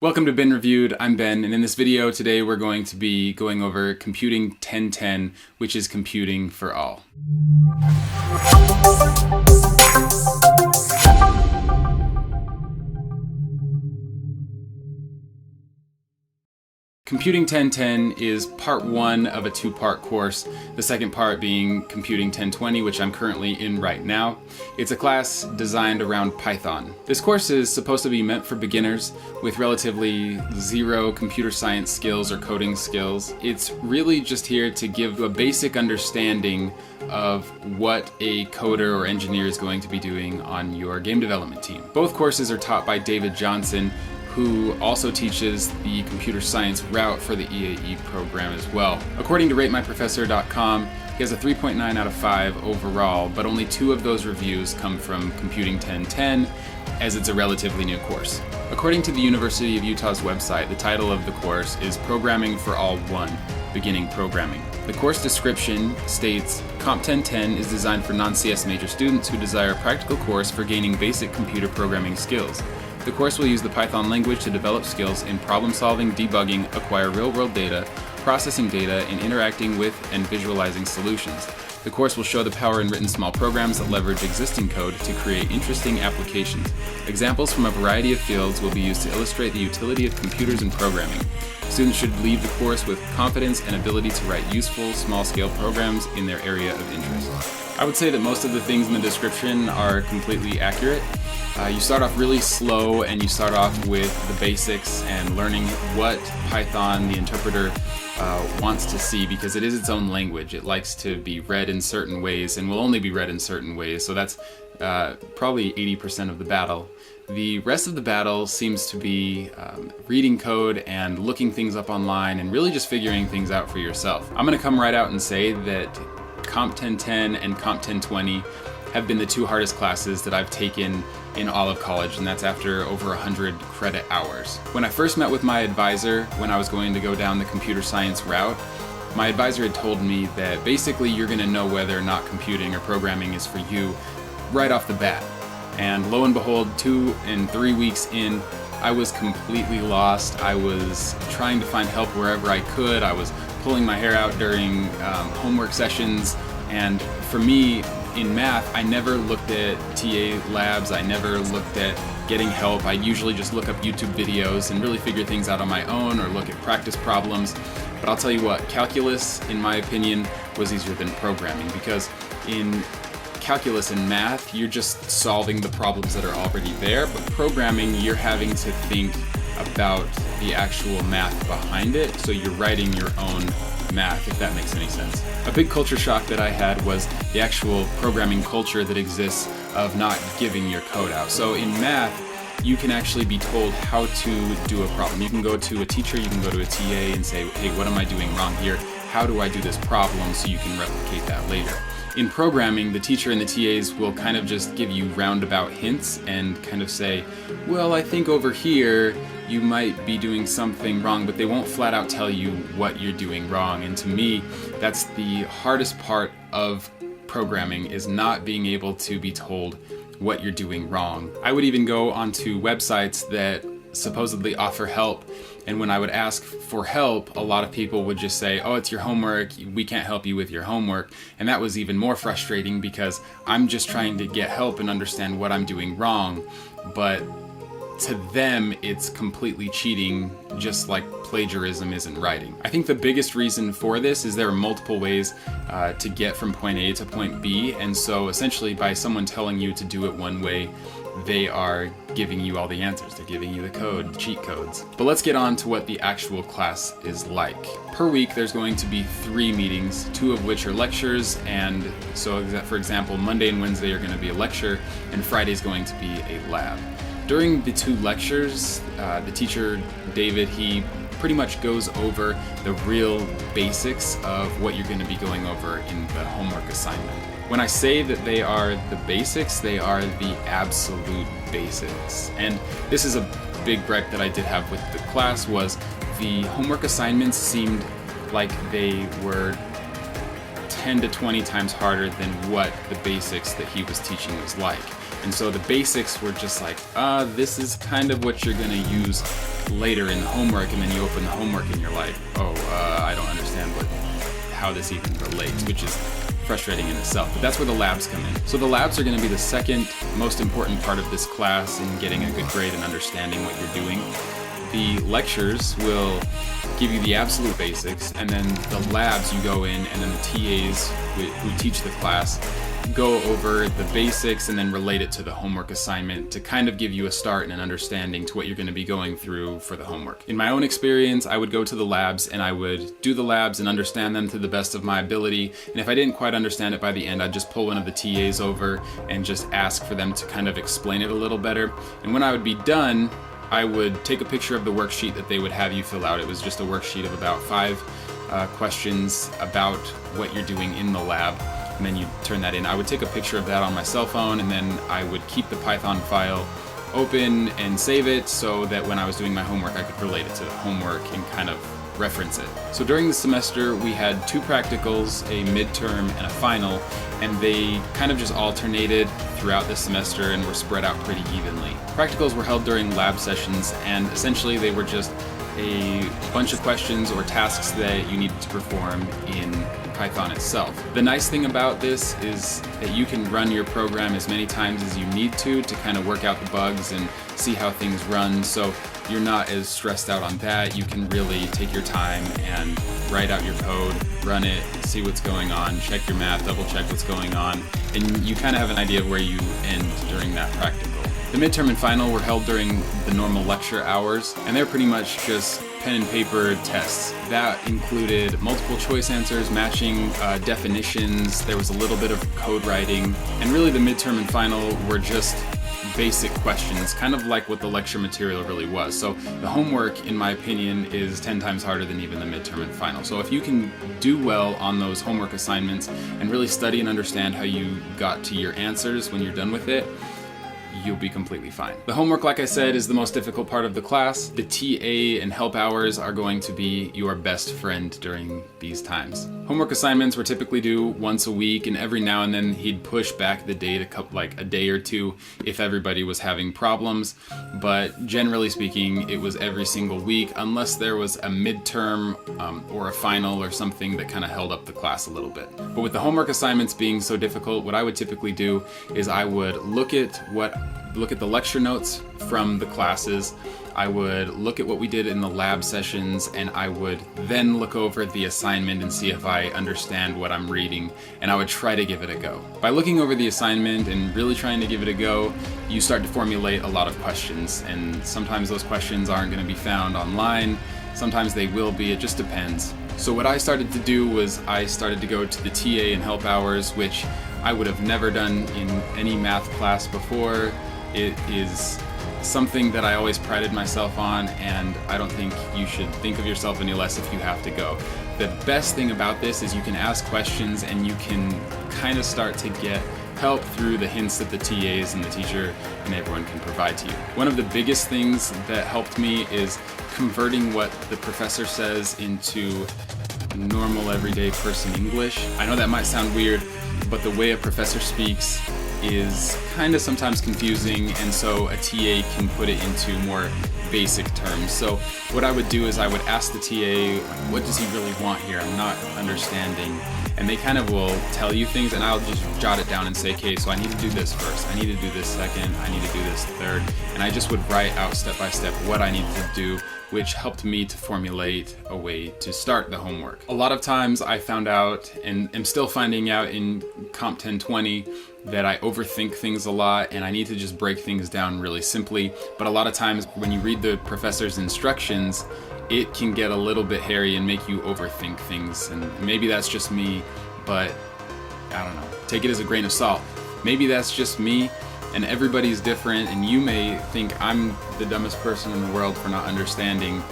Welcome to Ben Reviewed. I'm Ben, and in this video today we're going to be going over Computing 1010, which is computing for all. Computing 1010 is part one of a two-part course, the second part being Computing 1020, which I'm currently in right now. It's a class designed around Python. This course is supposed to be meant for beginners with relatively zero computer science skills or coding skills. It's really just here to give a basic understanding of what a coder or engineer is going to be doing on your game development team. Both courses are taught by David Johnson, who also teaches the computer science route for the EAE program as well. According to RateMyProfessor.com, he has a 3.9 out of 5 overall, but only 2 of those reviews come from Computing 1010, as it's a relatively new course. According to the University of Utah's website, the title of the course is Programming for All 1, Beginning Programming. The course description states, Comp 1010 is designed for non-CS major students who desire a practical course for gaining basic computer programming skills. The course will use the Python language to develop skills in problem-solving, debugging, acquire real-world data, processing data, and interacting with and visualizing solutions. The course will show the power in written small programs that leverage existing code to create interesting applications. Examples from a variety of fields will be used to illustrate the utility of computers and programming. Students should leave the course with confidence and ability to write useful, small-scale programs in their area of interest. I would say that most of the things in the description are completely accurate. You start off really slow and you start off with the basics and learning what Python, the interpreter, wants to see, because it is its own language. It likes to be read in certain ways and will only be read in certain ways, so that's probably 80% of the battle. The rest of the battle seems to be reading code and looking things up online and really just figuring things out for yourself. I'm going to come right out and say that Comp 1010 and Comp 1020 have been the 2 hardest classes that I've taken in all of college, and that's after over 100 credit hours. When I first met with my advisor when I was going to go down the computer science route, my advisor had told me that basically you're going to know whether or not computing or programming is for you right off the bat. And lo and behold, 2 and 3 weeks in, I was completely lost. I was trying to find help wherever I could. I was pulling my hair out during homework sessions, and for me, in math, I never looked at TA labs, I never looked at getting help. I usually just look up YouTube videos and really figure things out on my own or look at practice problems. But I'll tell you what, calculus, in my opinion, was easier than programming, because in calculus and math, you're just solving the problems that are already there, but programming, you're having to think about the actual math behind it, so you're writing your own math, if that makes any sense. A big culture shock that I had was the actual programming culture that exists of not giving your code out. So in math, you can actually be told how to do a problem. You can go to a teacher, you can go to a TA and say, hey, what am I doing wrong here? How do I do this problem, so you can replicate that later? In programming, the teacher and the TAs will kind of just give you roundabout hints and kind of say, well, I think over here you might be doing something wrong, but they won't flat out tell you what you're doing wrong. And to me, that's the hardest part of programming, is not being able to be told what you're doing wrong. I would even go onto websites that supposedly offer help, and when I would ask for help, a lot of people would just say, oh, it's your homework, we can't help you with your homework. And that was even more frustrating, because I'm just trying to get help and understand what I'm doing wrong, but to them it's completely cheating, just like plagiarism is in writing. I think the biggest reason for this is there are multiple ways to get from point A to point B, and so essentially by someone telling you to do it one way, they are giving you all the answers. They're giving you the code, the cheat codes. But let's get on to what the actual class is like. Per week, there's going to be 3 meetings, 2 of which are lectures, and so for example, Monday and Wednesday are going to be a lecture, and Friday is going to be a lab. During the 2 lectures, the teacher, David, he pretty much goes over the real basics of what you're going to be going over in the homework assignment. When I say that they are the basics, they are the absolute basics. And this is a big gripe that I did have with the class, was the homework assignments seemed like they were 10 to 20 times harder than what the basics that he was teaching was like. And so the basics were just like, this is kind of what you're gonna use later in the homework, and then you open the homework and you're like, I don't understand how this even relates, which is frustrating in itself. But that's where the labs come in. So the labs are gonna be the second most important part of this class in getting a good grade and understanding what you're doing. The lectures will give you the absolute basics, and then the labs you go in, and then the TAs who teach the class go over the basics and then relate it to the homework assignment to kind of give you a start and an understanding to what you're going to be going through for the homework. In my own experience, I would go to the labs and I would do the labs and understand them to the best of my ability. And if I didn't quite understand it by the end, I'd just pull one of the TAs over and just ask for them to kind of explain it a little better. And when I would be done, I would take a picture of the worksheet that they would have you fill out. It was just a worksheet of about 5 questions about what you're doing in the lab, and then you turn that in. I would take a picture of that on my cell phone, and then I would keep the Python file open and save it so that when I was doing my homework, I could relate it to the homework and kind of reference it. So during the semester, we had 2 practicals, a midterm, and a final, and they kind of just alternated throughout the semester and were spread out pretty evenly. Practicals were held during lab sessions, and essentially they were just a bunch of questions or tasks that you needed to perform in Python itself. The nice thing about this is that you can run your program as many times as you need to kind of work out the bugs and see how things run, so you're not as stressed out on that. You can really take your time and write out your code, run it, see what's going on, check your math, double check what's going on, and you kind of have an idea of where you end during that practical. The midterm and final were held during the normal lecture hours, and they're pretty much just pen and paper tests. That included multiple choice answers, matching definitions, there was a little bit of code writing, and really the midterm and final were just basic questions, kind of like what the lecture material really was. So the homework, in my opinion, is 10 times harder than even the midterm and final. So if you can do well on those homework assignments and really study and understand how you got to your answers when you're done with it, you'll be completely fine. The homework, like I said, is the most difficult part of the class. The TA and help hours are going to be your best friend during these times. Homework assignments were typically due once a week, and every now and then he'd push back the date like a day or two if everybody was having problems. But generally speaking, it was every single week, unless there was a midterm or a final or something that kind of held up the class a little bit. But with the homework assignments being so difficult, what I would typically do is I would look at the lecture notes from the classes, I would look at what we did in the lab sessions, and I would then look over the assignment and see if I understand what I'm reading, and I would try to give it a go. By looking over the assignment and really trying to give it a go, you start to formulate a lot of questions, and sometimes those questions aren't going to be found online, sometimes they will be, it just depends. So what I started to do was I started to go to the TA and help hours, which I would have never done in any math class before. It is something that I always prided myself on, and I don't think you should think of yourself any less if you have to go. The best thing about this is you can ask questions and you can kind of start to get help through the hints that the TAs and the teacher and everyone can provide to you. One of the biggest things that helped me is converting what the professor says into normal everyday person English. I know that might sound weird, but the way a professor speaks is kind of sometimes confusing, and so a TA can put it into more basic terms. So what I would do is I would ask the TA, what does he really want here? I'm not understanding. And they kind of will tell you things, and I'll just jot it down and say, okay, so I need to do this first, I need to do this second, I need to do this third, and I just would write out step by step what I needed to do, which helped me to formulate a way to start the homework. A lot of times I found out, and am still finding out in Comp 1020, that I overthink things a lot and I need to just break things down really simply. But a lot of times when you read the professor's instructions, it can get a little bit hairy and make you overthink things. And maybe that's just me, but I don't know. Take it as a grain of salt. Maybe that's just me, and everybody's different, and you may think I'm the dumbest person in the world for not understanding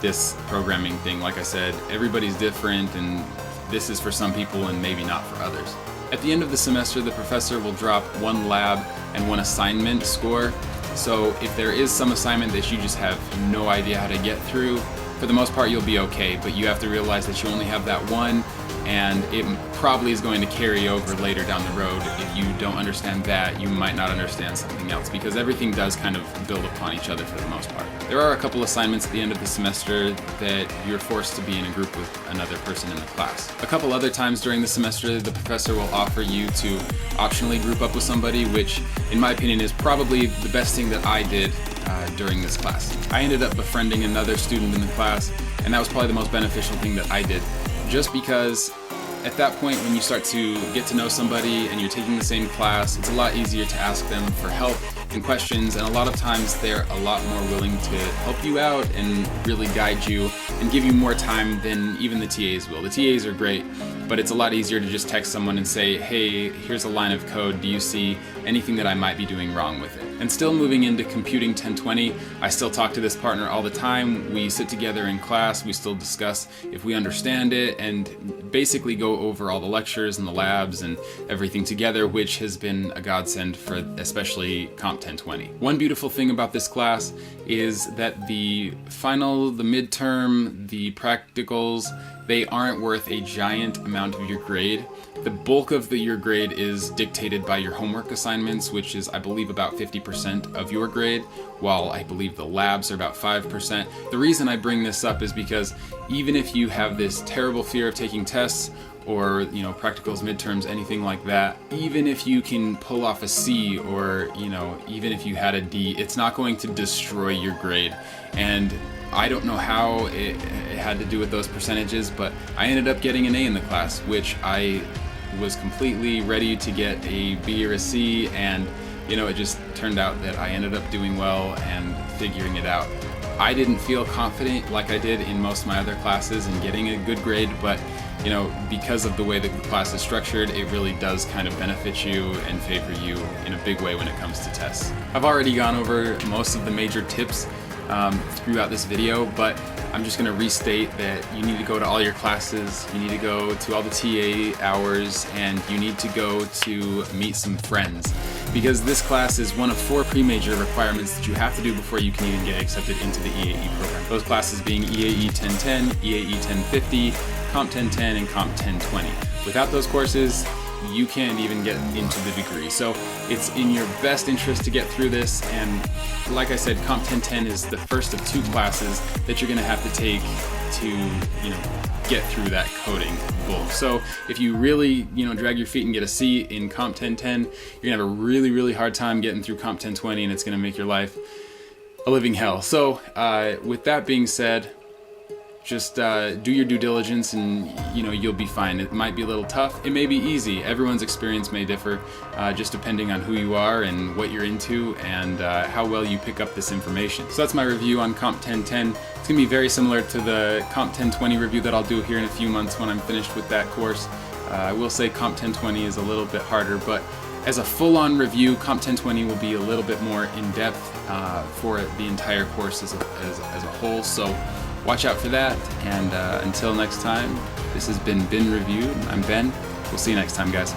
this programming thing. Like I said, everybody's different, and this is for some people and maybe not for others. At the end of the semester, the professor will drop one lab and one assignment score. So if there is some assignment that you just have no idea how to get through, for the most part you'll be okay, but you have to realize that you only have that one, and it probably is going to carry over later down the road. If you don't understand that, you might not understand something else, because everything does kind of build upon each other for the most part. There are a couple assignments at the end of the semester that you're forced to be in a group with another person in the class. A couple other times during the semester, the professor will offer you to optionally group up with somebody, which in my opinion is probably the best thing that I did during this class. I ended up befriending another student in the class, and that was probably the most beneficial thing that I did, just because at that point when you start to get to know somebody and you're taking the same class, it's a lot easier to ask them for help and questions, and a lot of times they're a lot more willing to help you out and really guide you and give you more time than even the TAs will. The TAs are great, but it's a lot easier to just text someone and say, hey, here's a line of code, do you see anything that I might be doing wrong with it? And still moving into Computing 1020, I still talk to this partner all the time. We sit together in class, we still discuss if we understand it, and basically go over all the lectures and the labs and everything together, which has been a godsend for especially Comp 1020. One beautiful thing about this class is that the final, the midterm, the practicals, they aren't worth a giant amount of your grade. The bulk of your grade is dictated by your homework assignments, which is, I believe, about 50% of your grade, while I believe the labs are about 5%. The reason I bring this up is because even if you have this terrible fear of taking tests, or practicals, midterms, anything like that, even if you can pull off a C, or even if you had a D, it's not going to destroy your grade. And I don't know how it had to do with those percentages, but I ended up getting an A in the class, which I was completely ready to get a B or a C, and it just turned out that I ended up doing well and figuring it out. I didn't feel confident like I did in most of my other classes in getting a good grade, but because of the way that the class is structured, it really does kind of benefit you and favor you in a big way when it comes to tests. I've already gone over most of the major tips throughout this video, but I'm just going to restate that you need to go to all your classes, you need to go to all the TA hours, and you need to go to meet some friends, because this class is one of 4 pre-major requirements that you have to do before you can even get accepted into the EAE program. Those classes being EAE 1010, EAE 1050, Comp 1010, and Comp 1020. Without those courses, you can't even get into the degree. So it's in your best interest to get through this, and like I said, Comp 1010 is the first of 2 classes that you're going to have to take to get through that coding bulk. So if you really drag your feet and get a C in Comp 1010, you're going to have a really, really hard time getting through Comp 1020, and it's going to make your life a living hell. So with that being said, just do your due diligence, and you'll be fine. It might be a little tough, it may be easy. Everyone's experience may differ, just depending on who you are and what you're into and how well you pick up this information. So that's my review on Comp 1010. It's going to be very similar to the Comp 1020 review that I'll do here in a few months when I'm finished with that course. I will say Comp 1020 is a little bit harder, but as a full-on review, Comp 1020 will be a little bit more in-depth for the entire course as a whole. So watch out for that, and until next time, this has been Ben Reviewed. I'm Ben. We'll see you next time, guys.